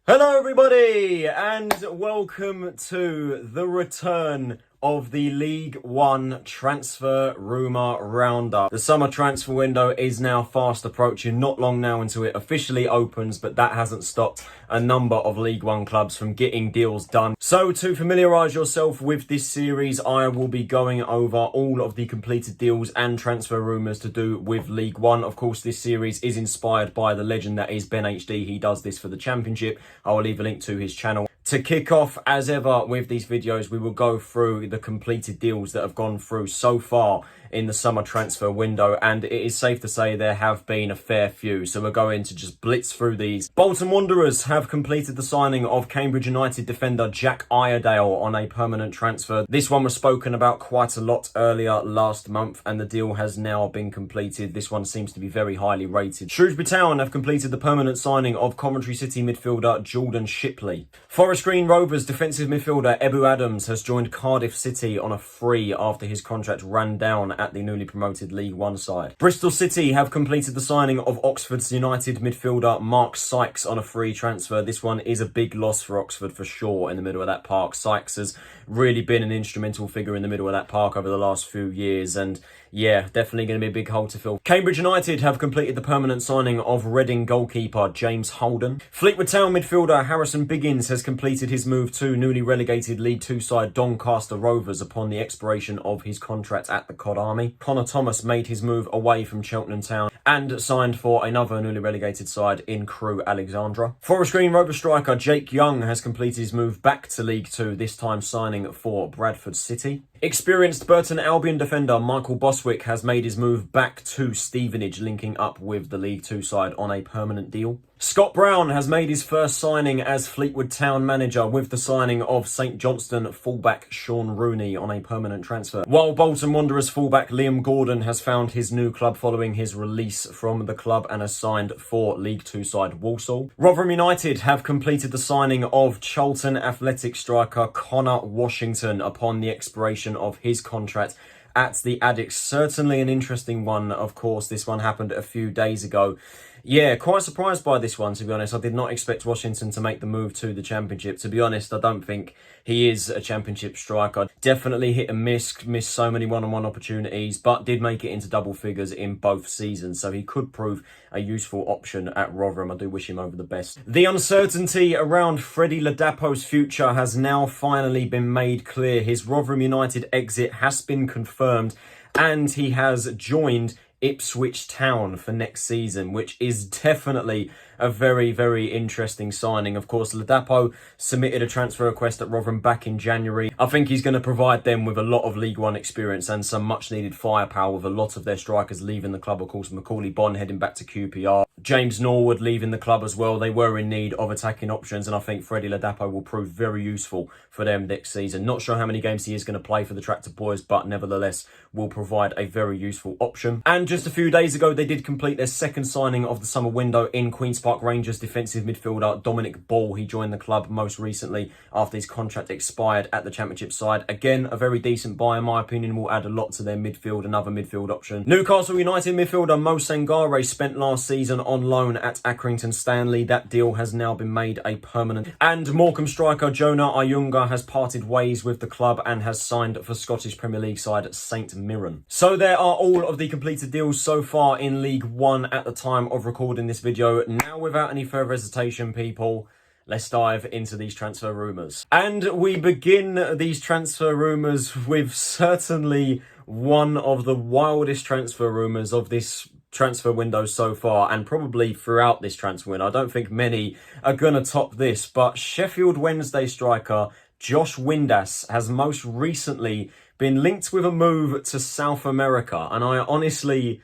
Hello everybody and welcome to the return of the League One transfer rumour roundup. The summer transfer window is now fast approaching, not long now until it officially opens, but that hasn't stopped a number of League One clubs from getting deals done. So to familiarise yourself with this series, I will be going over all of the completed deals and transfer rumours to do with League One. Of course, this series is inspired by the legend that is Ben HD. He does this for the Championship. I will leave a link to his channel. To kick off, as ever, with these videos, we will go through the completed deals that have gone through so far in the summer transfer window, and it is safe to say there have been a fair few, so we're going to just blitz through these. Bolton Wanderers have completed the signing of Cambridge United defender Jack Iredale on a permanent transfer. This one was spoken about quite a lot earlier last month, and the deal has now been completed. This one seems to be very highly rated. Shrewsbury Town have completed the permanent signing of Coventry City midfielder Jordan Shipley. Forest Green Rovers defensive midfielder Ebu Adams has joined Cardiff City on a free after his contract ran down at the newly promoted League One side. Bristol City have completed the signing of Oxford's United midfielder Mark Sykes on a free transfer. This one is a big loss for Oxford for sure in the middle of that park. Sykes has really been an instrumental figure in the middle of that park over the last few years, and yeah, definitely going to be a big hole to fill. Cambridge United have completed the permanent signing of Reading goalkeeper James Holden. Fleetwood Town midfielder Harrison Biggins has completed his move to newly relegated League Two side Doncaster Rovers upon the expiration of his contract at the Cod Army. Connor Thomas made his move away from Cheltenham Town and signed for another newly relegated side in Crewe Alexandra. Forest Green Rover striker Jake Young has completed his move back to League Two, this time signing for Bradford City. Experienced Burton Albion defender Michael Boswick has made his move back to Stevenage, linking up with the League Two side on a permanent deal. Scott Brown has made his first signing as Fleetwood Town manager with the signing of St Johnstone fullback Sean Rooney on a permanent transfer. While Bolton Wanderers fullback Liam Gordon has found his new club following his release from the club and has signed for League Two side Walsall. Rotherham United have completed the signing of Charlton Athletic striker Connor Washington upon the expiration of his contract at the Addicts. Certainly an interesting one, of course. This one happened a few days ago. Yeah, quite surprised by this one, to be honest. I did not expect Washington to make the move to the Championship. To be honest, I don't think he is a Championship striker. Definitely hit and missed so many one-on-one opportunities, but did make it into double figures in both seasons. So he could prove a useful option at Rotherham. I do wish him over the best. The uncertainty around Freddie Ladapo's future has now finally been made clear. His Rotherham United exit has been confirmed, and he has joined Ipswich Town for next season, which is definitely a very, very interesting signing. Of course, Ladapo submitted a transfer request at Rotherham back in January. I think he's going to provide them with a lot of League One experience and some much needed firepower with a lot of their strikers leaving the club. Of course, Macaulay Bonne heading back to QPR. James Norwood leaving the club as well. They were in need of attacking options, and I think Freddie Ladapo will prove very useful for them next season. Not sure how many games he is going to play for the Tractor Boys, but nevertheless will provide a very useful option. And just a few days ago, they did complete their second signing of the summer window in Queen's Park Rangers defensive midfielder Dominic Ball. He joined the club most recently after his contract expired at the Championship side. Again, a very decent buy in my opinion, will add a lot to their midfield, another midfield option. Newcastle United midfielder Mo Sangare spent last season on loan at Accrington Stanley. That deal has now been made a permanent. And Morecambe striker Jonah Ayunga has parted ways with the club and has signed for Scottish Premier League side St Mirren. So there are all of the completed deals so far in League One at the time of recording this video. Now, without any further hesitation, people, let's dive into these transfer rumours. And we begin these transfer rumours with certainly one of the wildest transfer rumours of this transfer window so far, and probably throughout this transfer window. I don't think many are going to top this, but Sheffield Wednesday striker Josh Windass has most recently been linked with a move to South America, and I honestly...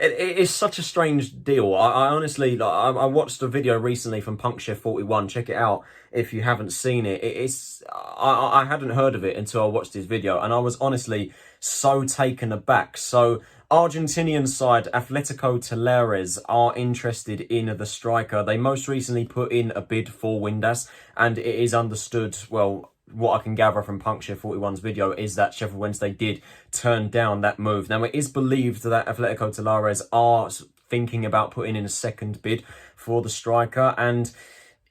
it is such a strange deal. I honestly, I watched a video recently from Punkchef41. Check it out if you haven't seen it. I hadn't heard of it until I watched this video, and I was honestly so taken aback. So Argentinian side Atletico Talares are interested in the striker. They most recently put in a bid for Windass, and it is understood, well, what I can gather from Punkchef41's video is that Sheffield Wednesday did turn down that move. Now, it is believed that Atletico Talares are thinking about putting in a second bid for the striker. And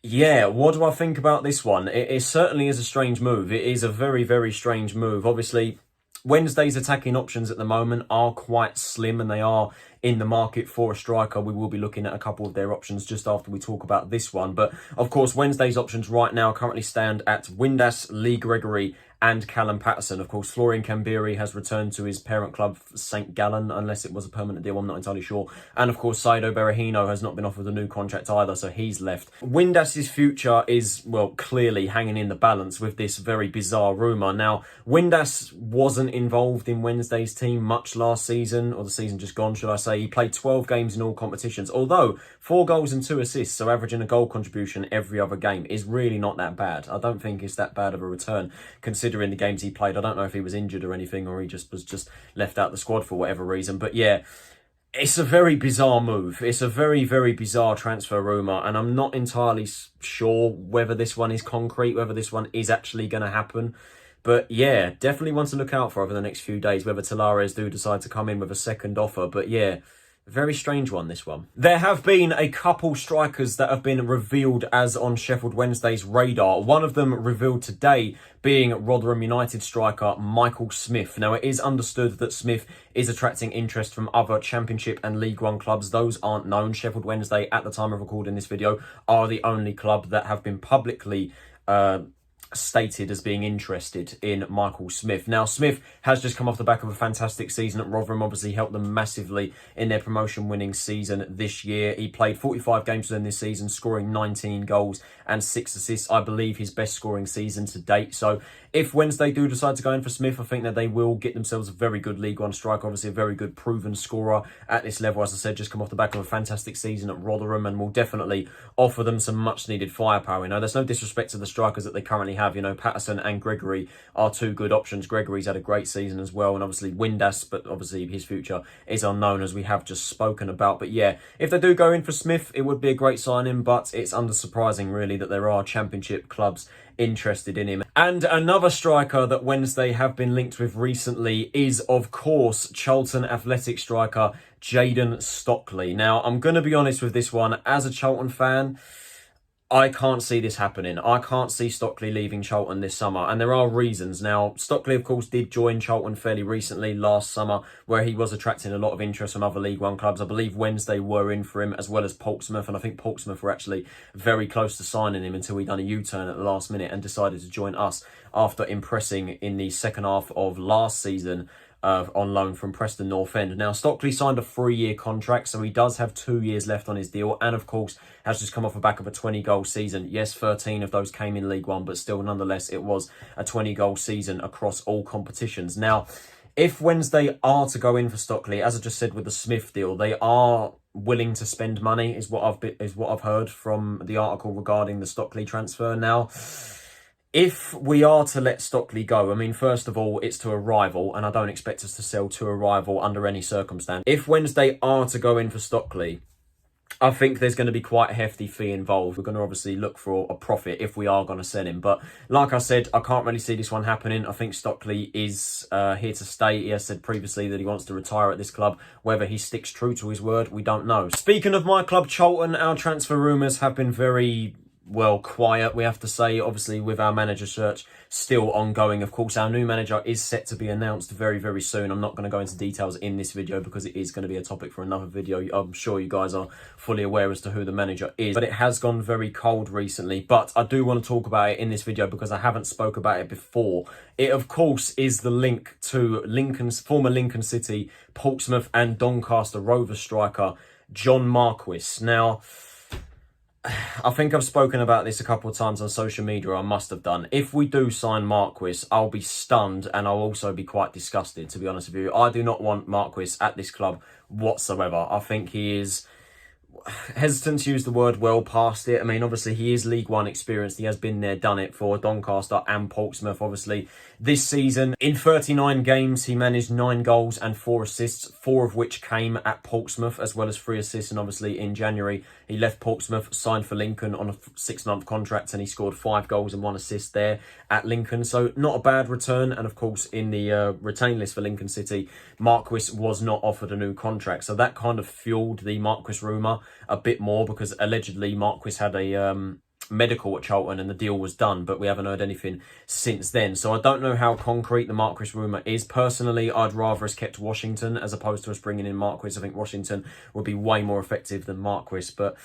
yeah, what do I think about this one? It certainly is a strange move. It is a very, very strange move. Obviously, Wednesday's attacking options at the moment are quite slim, and they are in the market for a striker. We will be looking at a couple of their options just after we talk about this one. But of course, Wednesday's options right now currently stand at Windass, Lee Gregory and Callum Patterson. Of course, Florian Kambiri has returned to his parent club, St. Gallen, unless it was a permanent deal, I'm not entirely sure. And of course, Saido Berahino has not been offered a new contract either, so he's left. Windass's future is, well, clearly hanging in the balance with this very bizarre rumour. Now, Windass wasn't involved in Wednesday's team much last season, or the season just gone, should I say. He played 12 games in all competitions, although 4 goals and 2 assists, so averaging a goal contribution every other game, is really not that bad. I don't think it's that bad of a return, considering the games he played. I don't know if he was injured or anything, or he just was left out the squad for whatever reason. But yeah, it's a very bizarre move. It's a very, very bizarre transfer rumour, and I'm not entirely sure whether this one is concrete, whether this one is actually going to happen. But yeah, definitely one to look out for over the next few days, whether Tavares do decide to come in with a second offer. But yeah, very strange one, this one. There have been a couple strikers that have been revealed as on Sheffield Wednesday's radar. One of them revealed today being Rotherham United striker Michael Smith. Now, it is understood that Smith is attracting interest from other Championship and League One clubs. Those aren't known. Sheffield Wednesday, at the time of recording this video, are the only club that have been publicly stated as being interested in Michael Smith. Now, Smith has just come off the back of a fantastic season at Rotherham. Obviously helped them massively in their promotion winning season this year. He played 45 games for them this season, scoring 19 goals and 6 assists. I believe his best scoring season to date. So if Wednesday do decide to go in for Smith, I think that they will get themselves a very good League One striker. Obviously a very good proven scorer at this level. As I said, just come off the back of a fantastic season at Rotherham, and will definitely offer them some much needed firepower. You know, there's no disrespect to the strikers that they currently have. You know, Patterson and Gregory are 2 good options. Gregory's had a great season as well, and obviously Windass, but obviously his future is unknown, as we have just spoken about. But yeah, if they do go in for Smith, it would be a great signing, but it's unsurprising really that there are Championship clubs interested in him. And another striker that Wednesday have been linked with recently is, of course, Charlton Athletic striker Jayden Stockley. Now, I'm going to be honest with this one. As a Charlton fan, I can't see this happening. I can't see Stockley leaving Charlton this summer, and there are reasons. Now, Stockley, of course, did join Charlton fairly recently last summer, where he was attracting a lot of interest from other League One clubs. I believe Wednesday were in for him, as well as Portsmouth, and I think Portsmouth were actually very close to signing him until he done a U-turn at the last minute and decided to join us after impressing in the second half of last season on loan from Preston North End. Now, Stockley signed a 3-year contract, so he does have 2 years left on his deal, and of course has just come off the back of a 20-goal season. Yes, 13 of those came in League One, but still, nonetheless, it was a 20-goal season across all competitions. Now, if Wednesday are to go in for Stockley, as I just said with the Smith deal, they are willing to spend money, is what I've heard from the article regarding the Stockley transfer. Now, if we are to let Stockley go, I mean, first of all, it's to a rival, and I don't expect us to sell to a rival under any circumstance. If Wednesday are to go in for Stockley, I think there's going to be quite a hefty fee involved. We're going to obviously look for a profit if we are going to sell him. But like I said, I can't really see this one happening. I think Stockley is here to stay. He has said previously that he wants to retire at this club. Whether he sticks true to his word, we don't know. Speaking of my club, Charlton, our transfer rumours have been very, well, quiet, we have to say. Obviously, with our manager search still ongoing. Of course, our new manager is set to be announced very, very soon. I'm not going to go into details in this video because it is going to be a topic for another video. I'm sure you guys are fully aware as to who the manager is, but it has gone very cold recently. But I do want to talk about it in this video because I haven't spoke about it before. It, of course, is the link to former Lincoln City, Portsmouth and Doncaster Rovers striker John MARQUIS. Now, I think I've spoken about this a couple of times on social media. I must have done. If we do sign MARQUIS, I'll be stunned, and I'll also be quite disgusted, to be honest with you. I do not want MARQUIS at this club whatsoever. I think he is hesitant to use the word well past it. I mean, obviously he is League One experienced. He has been there, done it for Doncaster and Portsmouth. Obviously this season in 39 games he managed 9 goals and 4 assists, 4 of which came at Portsmouth, as well as 3 assists. And obviously in January he left Portsmouth, signed for Lincoln on a 6-month contract, and he scored 5 goals and 1 assist there at Lincoln. So not a bad return. And of course in the retain list for Lincoln City, MARQUIS was not offered a new contract, so that kind of fueled the MARQUIS rumour a bit more, because allegedly MARQUIS had a medical at Charlton and the deal was done, but we haven't heard anything since then. So I don't know how concrete the MARQUIS rumour is. Personally, I'd rather us kept Washington as opposed to us bringing in MARQUIS. I think Washington would be way more effective than MARQUIS, but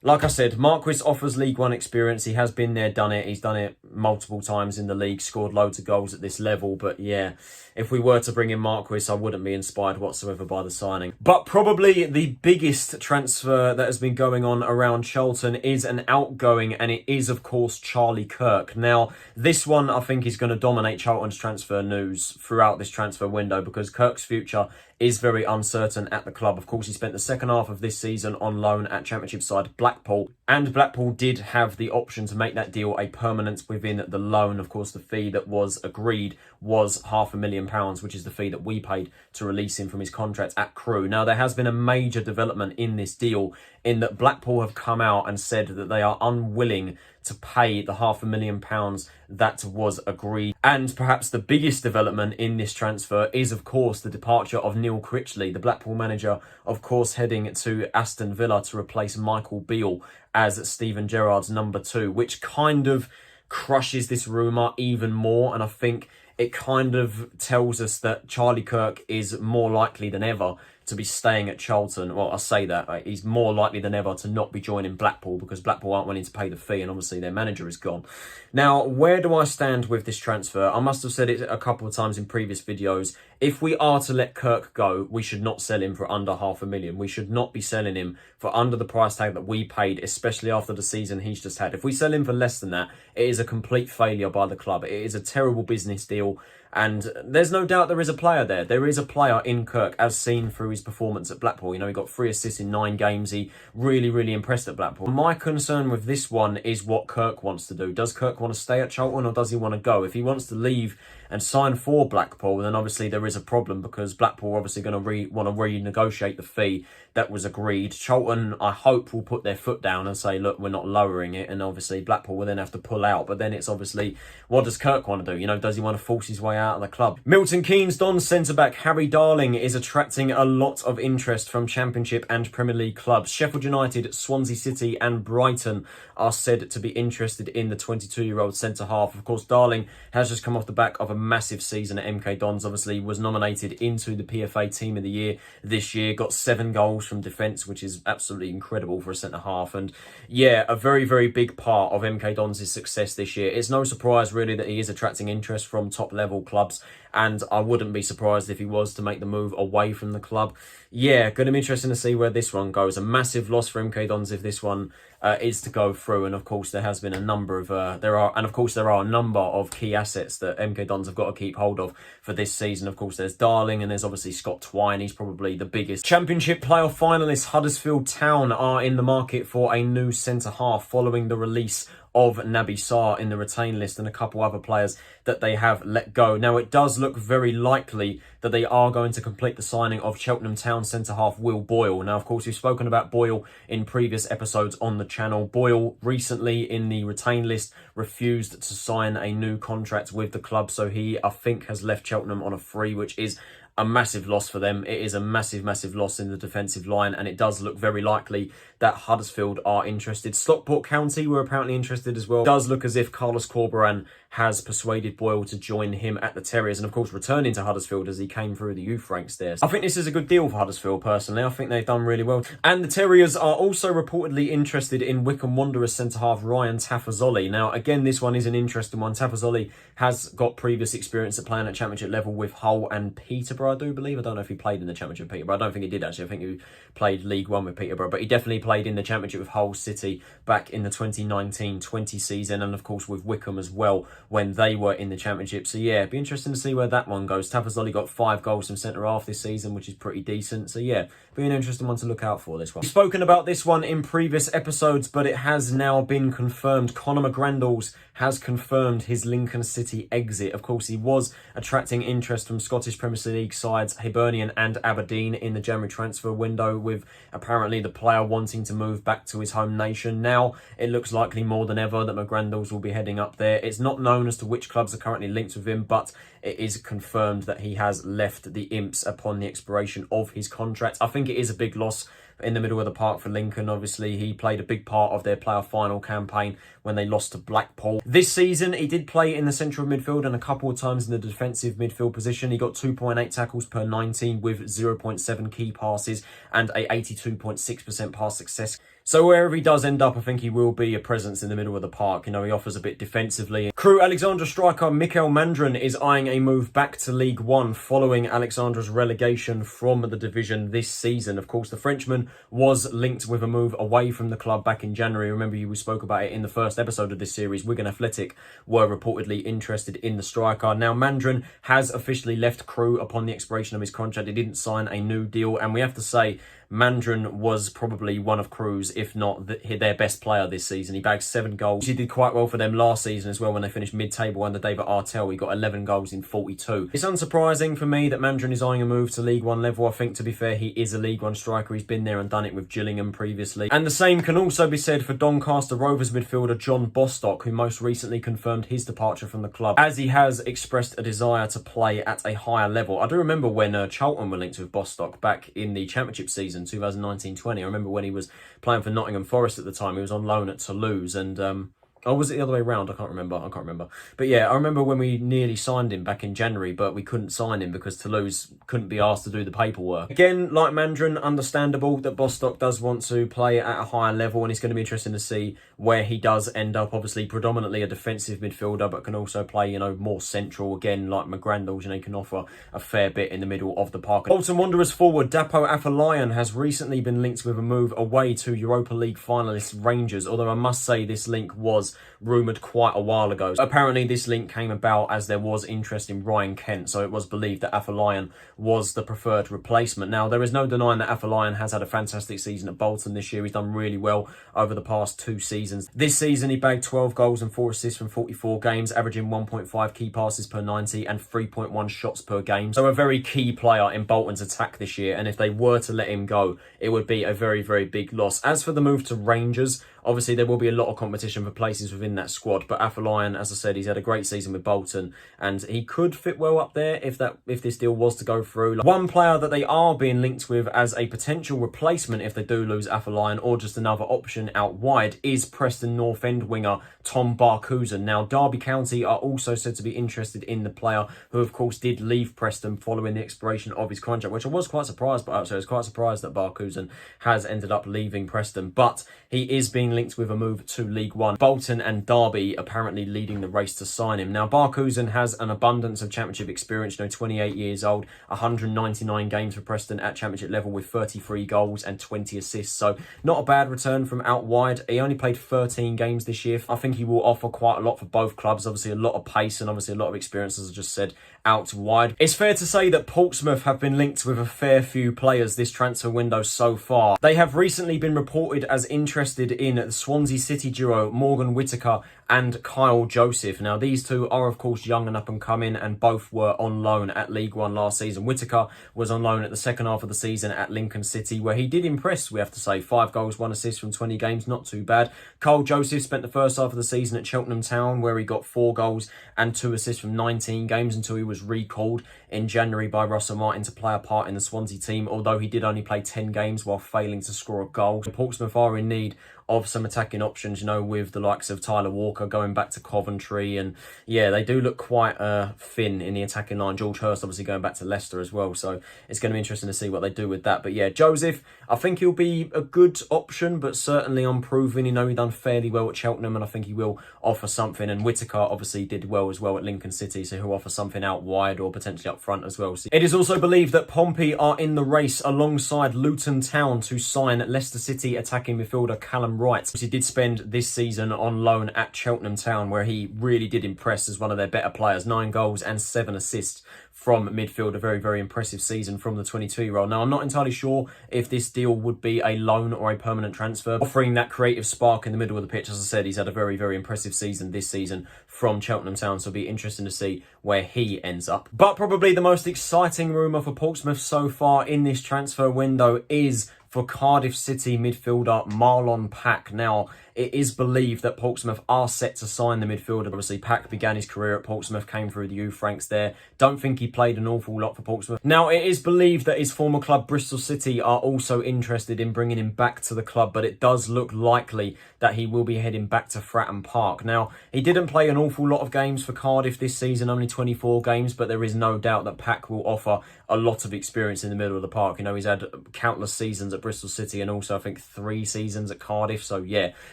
like I said, MARQUIS offers League One experience. He has been there, done it. He's done it multiple times in the league, scored loads of goals at this level. But yeah, if we were to bring in MARQUIS, I wouldn't be inspired whatsoever by the signing. But probably the biggest transfer that has been going on around Charlton is an outgoing, and it is, of course, Charlie KIRK. Now, this one I think is going to dominate Charlton's transfer news throughout this transfer window, because KIRK's future is very uncertain at the club. Of course, he spent the second half of this season on loan at Championship side Blackpool, and Blackpool did have the option to make that deal a permanent within the loan. Of course, the fee that was agreed was £500,000, which is the fee that we paid to release him from his contract at Crewe. Now, there has been a major development in this deal, in that Blackpool have come out and said that they are unwilling to pay the £500,000 that was agreed. And perhaps the biggest development in this transfer is, of course, the departure of Neil Critchley, the Blackpool manager, of course, heading to Aston Villa to replace Michael Beale as Steven Gerrard's number 2, which kind of crushes this rumour even more. And I think it kind of tells us that Charlie KIRK is more likely than ever to be staying at Charlton. Well, I say that, he's more likely than ever to not be joining Blackpool, because Blackpool aren't willing to pay the fee, and obviously their manager is gone. Now, where do I stand with this transfer? I must have said it a couple of times in previous videos. If we are to let KIRK go, we should not sell him for under £500,000. We should not be selling him for under the price tag that we paid, especially after the season he's just had. If we sell him for less than that, it is a complete failure by the club. It is a terrible business deal. And there's no doubt there is a player there. There is a player in KIRK, as seen through his performance at Blackpool. You know, he got 3 assists in 9 games. He really impressed at Blackpool. My concern with this one is what KIRK wants to do. Does KIRK want to stay at Charlton, or does he want to go? If he wants to leave and sign for Blackpool, then obviously there is a problem, because Blackpool are obviously going to want to renegotiate the fee that was agreed. Charlton, I hope, will put their foot down and say, look, we're not lowering it, and obviously Blackpool will then have to pull out. But then it's obviously, what does KIRK want to do? You know, does he want to force his way out of the club? Milton Keynes Don centre-back Harry Darling is attracting a lot of interest from Championship and Premier League clubs. Sheffield United, Swansea City and Brighton are said to be interested in the 22-year-old centre-half. Of course, Darling has just come off the back of a massive season at MK Dons. Obviously was nominated into the PFA Team of the Year this year, got 7 goals from defence, which is absolutely incredible for a centre-half. And yeah, a very big part of MK Dons' success this year. It's no surprise really that he is attracting interest from top-level clubs, and I wouldn't be surprised if he was to make the move away from the club. Yeah, going to be interesting to see where this one goes. A massive loss for MK Dons if this one is to go through. And of course, there has been a number of there are a number of key assets that MK Dons have got to keep hold of for this season. Of course, there's Darling, and there's obviously Scott Twine. He's probably the biggest. Championship playoff finalists Huddersfield Town are in the market for a new centre half following the release of Naby Sarr in the retain list and a couple other players that they have let go. Now, it does look very likely that they are going to complete the signing of Cheltenham Town centre-half Will Boyle. Now, of course, we've spoken about Boyle in previous episodes on the channel. Boyle recently in the retain list refused to sign a new contract with the club, so he, I think, has left Cheltenham on a free, which is a massive loss for them. It is a massive loss in the defensive line, and it does look very likely that Huddersfield are interested. Stockport County were apparently interested as well. It does look as if Carlos Corberán has persuaded Boyle to join him at the Terriers, and of course returning to Huddersfield as he came through the youth ranks there. I think this is a good deal for Huddersfield personally. I think they've done really well. And the Terriers are also reportedly interested in Wycombe Wanderers centre-half Ryan TAFAZOLLI. Now again, this one is an interesting one. TAFAZOLLI has got previous experience at playing at Championship level with Hull and Peterborough, I do believe. I don't know if he played in the Championship with Peterborough. I don't think he did actually. I think he played League One with Peterborough, but he definitely played in the Championship with Hull City back in the 2019-20 season, and of course with Wycombe as well when they were in the Championship. So yeah, it'd be interesting to see where that one goes. TAFAZOLLI got 5 goals from centre-half this season, which is pretty decent. So yeah, be an interesting one to look out for, this one. We've spoken about this one in previous episodes, but it has now been confirmed. Conor McGrandles has confirmed his Lincoln City exit. Of course, he was attracting interest from Scottish Premier League sides Hibernian and Aberdeen in the January transfer window, with apparently the player wanting to move back to his home nation. Now, it looks likely more than ever that McGrandles will be heading up there. It's not known as to which clubs are currently linked with him, but it is confirmed that he has left the Imps upon the expiration of his contract. I think it is a big loss in the middle of the park for Lincoln. Obviously, he played a big part of their playoff final campaign when they lost to Blackpool. This season, he did play in the central midfield and a couple of times in the defensive midfield position. He got 2.8 tackles per 19 with 0.7 key passes and a 82.6% pass success. So wherever he does end up, I think he will be a presence in the middle of the park. You know, he offers a bit defensively. Crewe Alexandra striker Mikael Mandron is eyeing a move back to League One following Alexandra's relegation from the division this season. Of course, the Frenchman was linked with a move away from the club back in January. Remember, we spoke about it in the first episode of this series. Wigan Athletic were reportedly interested in the striker. Now, Mandron has officially left Crewe upon the expiration of his contract. He didn't sign a new deal, and we have to say, Mandron was probably one of Crewe's, if not their best player this season. He bagged 7 goals. He did quite well for them last season as well when they finished mid-table under David Artell. He got 11 goals in 42. It's unsurprising for me that Mandron is eyeing a move to League One level. I think, to be fair, he is a League One striker. He's been there and done it with Gillingham previously. And the same can also be said for Doncaster Rovers midfielder John Bostock, who most recently confirmed his departure from the club, as he has expressed a desire to play at a higher level. I do remember when Charlton were linked with Bostock back in the Championship season 2019-20. I remember when he was playing for Nottingham Forest at the time. He was on loan at Toulouse, and or was it the other way around? I can't remember. But yeah, I remember when we nearly signed him back in January, but we couldn't sign him because Toulouse couldn't be asked to do the paperwork. Again, like Mandron, understandable that Bostock does want to play at a higher level, and it's going to be interesting to see where he does end up. Obviously, predominantly a defensive midfielder, but can also play, you know, more central. Again, like McGrandles, you know, he can offer a fair bit in the middle of the park. Bolton Wanderers forward Dapo Afolayan has recently been linked with a move away to Europa League finalists Rangers, although I must say this link was rumoured quite a while ago. Apparently, this link came about as there was interest in Ryan Kent, so it was believed that Afolayan was the preferred replacement. Now, there is no denying that Afolayan has had a fantastic season at Bolton this year. He's done really well over the past 2 seasons. This season, he bagged 12 goals and 4 assists from 44 games, averaging 1.5 key passes per 90 and 3.1 shots per game. So a very key player in Bolton's attack this year, and if they were to let him go, it would be a very, very big loss. As for the move to Rangers, obviously there will be a lot of competition for places within that squad, but Afolayan, as I said, he's had a great season with Bolton, and he could fit well up there if this deal was to go through. One player that they are being linked with as a potential replacement if they do lose Afolayan, or just another option out wide, is Preston North End winger Tom Barkhuizen. Now, Derby County are also said to be interested in the player, who of course did leave Preston following the expiration of his contract, which I was quite surprised by. So I was quite surprised that Barkhuizen has ended up leaving Preston, but he is being linked with a move to League One. Bolton and Derby apparently leading the race to sign him. Now, Barkhuizen has an abundance of Championship experience, you know, 28 years old, 199 games for Preston at Championship level with 33 goals and 20 assists. So not a bad return from out wide. He only played 13 games this year. I think he will offer quite a lot for both clubs. Obviously a lot of pace and obviously a lot of experience, as I just said, out wide. It's fair to say that Portsmouth have been linked with a fair few players this transfer window so far. They have recently been reported as interested in the Swansea City duo Morgan Whittaker and Kyle Joseph. Now, these two are, of course, young and up and coming, and both were on loan at League One last season. Whittaker was on loan at the second half of the season at Lincoln City, where he did impress, we have to say. 5 goals, 1 assist from 20 games, not too bad. Kyle Joseph spent the first half of the season at Cheltenham Town, where he got 4 goals and 2 assists from 19 games until he was recalled in January by Russell Martin to play a part in the Swansea team, although he did only play 10 games while failing to score a goal. Portsmouth are in need of some attacking options, you know, with the likes of Tyler Walker going back to Coventry, and yeah, they do look quite thin in the attacking line. George Hurst obviously going back to Leicester as well, so it's going to be interesting to see what they do with that. But yeah, Joseph, I think he'll be a good option, but certainly unproven. You know, he done fairly well at Cheltenham, and I think he will offer something. And Whittaker obviously did well as well at Lincoln City, so he'll offer something out wide or potentially up front as well. So it is also believed that Pompey are in the race alongside Luton Town to sign Leicester City attacking midfielder Callum WRIGHT. He did spend this season on loan at Cheltenham Town, where he really did impress as one of their better players. 9 goals and 7 assists from midfield. A very, very impressive season from the 22-year-old. Now, I'm not entirely sure if this deal would be a loan or a permanent transfer, offering that creative spark in the middle of the pitch. As I said, he's had a very, very impressive season this season from Cheltenham Town, so it'll be interesting to see where he ends up. But probably the most exciting rumour for Portsmouth so far in this transfer window is for Cardiff City midfielder Marlon Pack. Now, it is believed that Portsmouth are set to sign the midfielder. Obviously, Pack began his career at Portsmouth, came through the youth ranks there. Don't think he played an awful lot for Portsmouth. Now, it is believed that his former club, Bristol City, are also interested in bringing him back to the club, but it does look likely that he will be heading back to Fratton Park. Now, he didn't play an awful lot of games for Cardiff this season, only 24 games, but there is no doubt that Pack will offer a lot of experience in the middle of the park. You know, he's had countless seasons at Bristol City and also, I think, 3 seasons at Cardiff. So, yeah,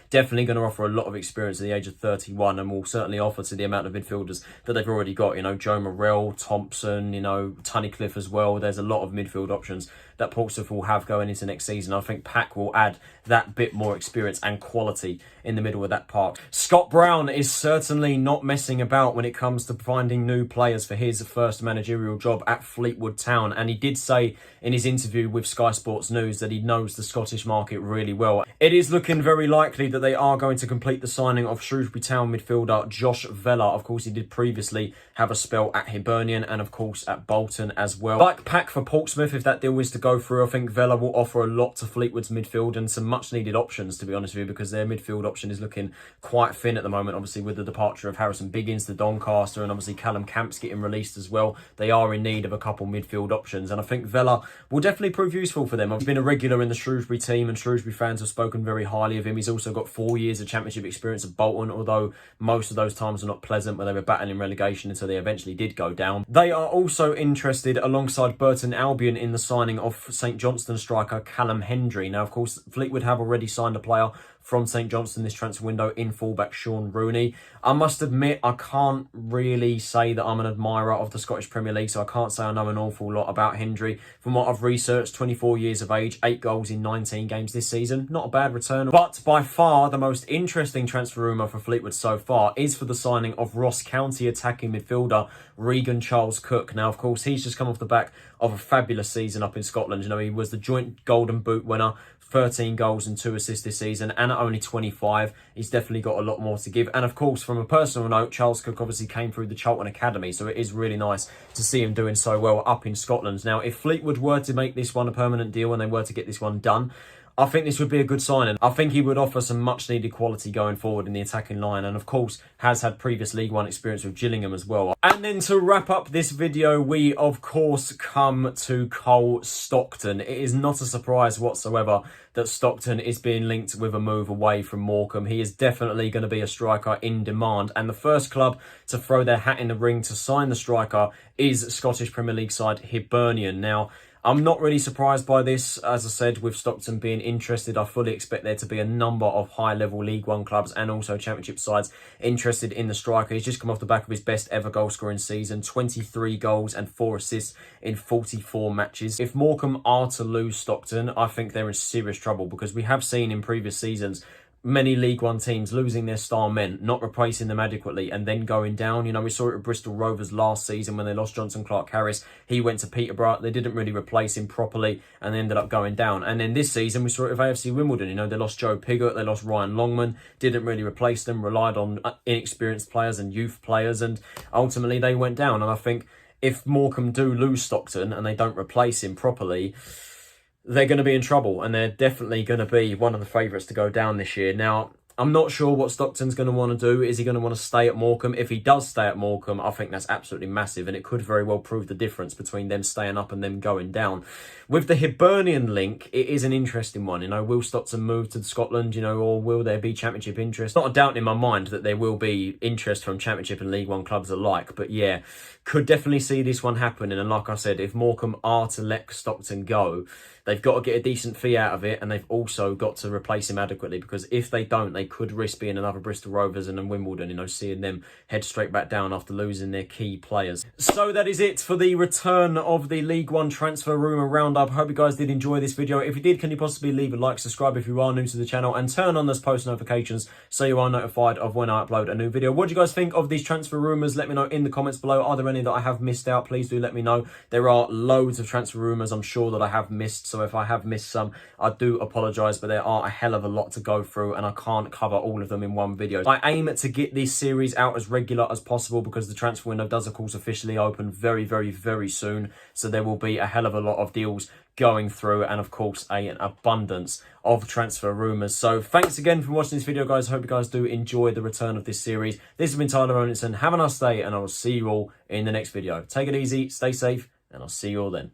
definitely going to offer a lot of experience at the age of 31, and will certainly offer to the amount of midfielders that they've already got. You know, Joe Morrell, Thompson, you know, Tunnicliffe as well. There's a lot of midfield options that Portsmouth will have going into next season. I think Pack will add that bit more experience and quality in the middle of that park. Scott Brown is certainly not messing about when it comes to finding new players for his first managerial job at Fleetwood Town, and he did say in his interview with Sky Sports News that he knows the Scottish market really well. It is looking very likely that they are going to complete the signing of Shrewsbury Town midfielder Josh Vella. Of course, he did previously have a spell at Hibernian and, of course, at Bolton as well. Like Pack for Portsmouth, if that deal is to go through, I think Vella will offer a lot to Fleetwood's midfield and some much needed options, to be honest with you, because their midfield option is looking quite thin at the moment, obviously with the departure of Harrison Biggins to Doncaster, and obviously Callum Camp's getting released as well. They are in need of a couple midfield options, and I think Vella will definitely prove useful for them. He's been a regular in the Shrewsbury team, and Shrewsbury fans have spoken very highly of him. He's also got 4 years of championship experience at Bolton, although most of those times were not pleasant, where they were battling relegation until they eventually did go down. They are also interested, alongside Burton Albion, in the signing of St Johnstone striker Callum Hendry. Now, of course, Fleetwood have already signed a player from St Johnstone this transfer window in fullback Sean Rooney. I must admit, I can't really say that I'm an admirer of the Scottish Premier League, so I can't say I know an awful lot about Hendry. From what I've researched, 24 years of age, 8 goals in 19 games this season. Not a bad return. But by far, the most interesting transfer rumour for Fleetwood so far is for the signing of Ross County attacking midfielder Regan Charles Cook. Now, of course, he's just come off the back of a fabulous season up in Scotland. You know, he was the joint Golden Boot winner, 13 goals and 2 assists this season, and at only 25, he's definitely got a lot more to give. And of course, from a personal note, Charles Cook obviously came through the Charlton Academy, so it is really nice to see him doing so well up in Scotland. Now, if Fleetwood were to make this one a permanent deal and they were to get this one done, I think this would be a good signing. I think he would offer some much needed quality going forward in the attacking line, and of course has had previous League One experience with Gillingham as well. And then to wrap up this video, we of course come to Cole Stockton. It is not a surprise whatsoever that Stockton is being linked with a move away from Morecambe. He is definitely going to be a striker in demand, and the first club to throw their hat in the ring to sign the striker is Scottish Premier League side Hibernian. Now, I'm not really surprised by this. As I said, with Stockton being interested, I fully expect there to be a number of high-level League One clubs and also Championship sides interested in the striker. He's just come off the back of his best ever goal-scoring season, 23 goals and 4 assists in 44 matches. If Morecambe are to lose Stockton, I think they're in serious trouble, because we have seen in previous seasons many League One teams losing their star men, not replacing them adequately, and then going down. You know, we saw it at Bristol Rovers last season when they lost Johnson Clark-Harris. He went to Peterborough. They didn't really replace him properly and they ended up going down. And then this season, we saw it with AFC Wimbledon. You know, they lost Joe Pigott, they lost Ryan Longman, didn't really replace them, relied on inexperienced players and youth players, and ultimately they went down. And I think if Morecambe do lose Stockton and they don't replace him properly, they're going to be in trouble, and they're definitely going to be one of the favourites to go down this year. Now, I'm not sure what Stockton's going to want to do. Is he going to want to stay at Morecambe? If he does stay at Morecambe, I think that's absolutely massive, and it could very well prove the difference between them staying up and them going down. With the Hibernian link, it is an interesting one. You know, will Stockton move to Scotland, you know, or will there be Championship interest? Not a doubt in my mind that there will be interest from Championship and League One clubs alike, but yeah, could definitely see this one happening. And like I said, if Morecambe are to let Stockton go, they've got to get a decent fee out of it, and they've also got to replace him adequately, because if they don't, they could risk being another Bristol Rovers and then Wimbledon, you know, seeing them head straight back down after losing their key players. So that is it for the return of the League One transfer rumour roundup. I hope you guys did enjoy this video. If you did, can you possibly leave a like, subscribe if you are new to the channel, and turn on those post notifications so you are notified of when I upload a new video. What do you guys think of these transfer rumours? Let me know in the comments below. Are there any that I have missed out? Please do let me know. There are loads of transfer rumours I'm sure that I have missed, so if I have missed some, I do apologise, but there are a hell of a lot to go through and I can't cover all of them in one video. I aim to get this series out as regular as possible, because the transfer window does of course officially open very, very, very soon, so there will be a hell of a lot of deals going through, and of course an abundance of transfer rumours. So thanks again for watching this video, guys. I hope you guys do enjoy the return of this series. This has been Tyler Roninson. Have a nice day, and I will see you all in the next video. Take it easy, stay safe, and I'll see you all then.